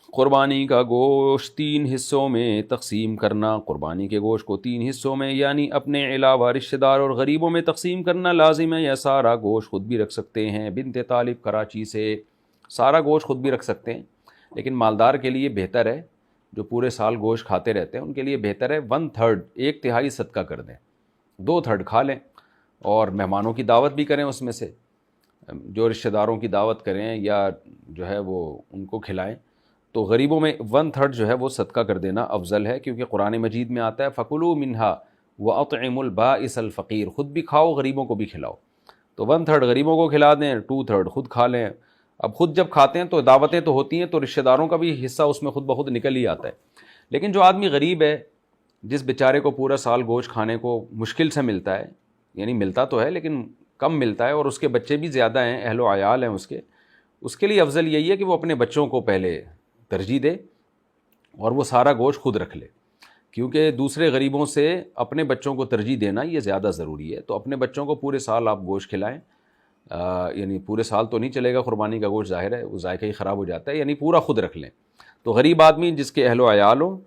قربانی کا گوشت 3 حصوں میں تقسیم کرنا، قربانی کے گوشت کو 3 حصوں میں یعنی اپنے علاوہ رشتہ دار اور غریبوں میں تقسیم کرنا لازم ہے، یا سارا گوشت خود بھی رکھ سکتے ہیں۔ بنت طالب کراچی سے، سارا گوشت خود بھی رکھ سکتے ہیں، لیکن مالدار کے لیے بہتر ہے، جو پورے سال گوشت کھاتے رہتے ہیں ان کے لیے بہتر ہے 1/3، 1/3 صدقہ کر دیں، 2/3 کھا لیں اور مہمانوں کی دعوت بھی کریں، اس میں سے جو رشتہ داروں کی دعوت کریں یا جو ہے وہ ان کو کھلائیں، تو غریبوں میں 1/3 جو ہے وہ صدقہ کر دینا افضل ہے، کیونکہ قرآن مجید میں آتا ہے فَكُلُوا مِنْهَا وَأَطْعِمُوا الْبَائِسَ الْفَقِيرَ، خود بھی کھاؤ غریبوں کو بھی کھلاؤ، تو 1/3 غریبوں کو کھلا دیں، 2/3 خود کھا لیں۔ اب خود جب کھاتے ہیں تو دعوتیں تو ہوتی ہیں تو رشتہ داروں کا بھی حصہ اس میں خود بخود نکل ہی آتا ہے، لیکن جو آدمی غریب ہے، جس بیچارے کو پورا سال گوشت کھانے کو مشکل سے ملتا ہے، یعنی ملتا تو ہے لیکن کم ملتا ہے، اور اس کے بچے بھی زیادہ ہیں، اہل و عیال ہیں اس کے لیے افضل یہی ہے کہ وہ اپنے بچوں کو پہلے ترجیح دے اور وہ سارا گوشت خود رکھ لے، کیونکہ دوسرے غریبوں سے اپنے بچوں کو ترجیح دینا یہ زیادہ ضروری ہے۔ تو اپنے بچوں کو پورے سال آپ گوشت کھلائیں، یعنی پورے سال تو نہیں چلے گا قربانی کا گوشت، ظاہر ہے وہ ذائقہ ہی خراب ہو جاتا ہے، یعنی پورا خود رکھ لیں۔ تو غریب آدمی جس کے اہل و عیال ہوں،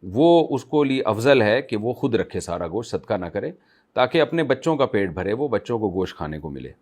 وہ اس کو لیے افضل ہے کہ وہ خود رکھے سارا گوشت، صدقہ نہ کرے، تاکہ اپنے بچوں کا پیٹ بھرے، وہ بچوں کو گوشت کھانے کو ملے۔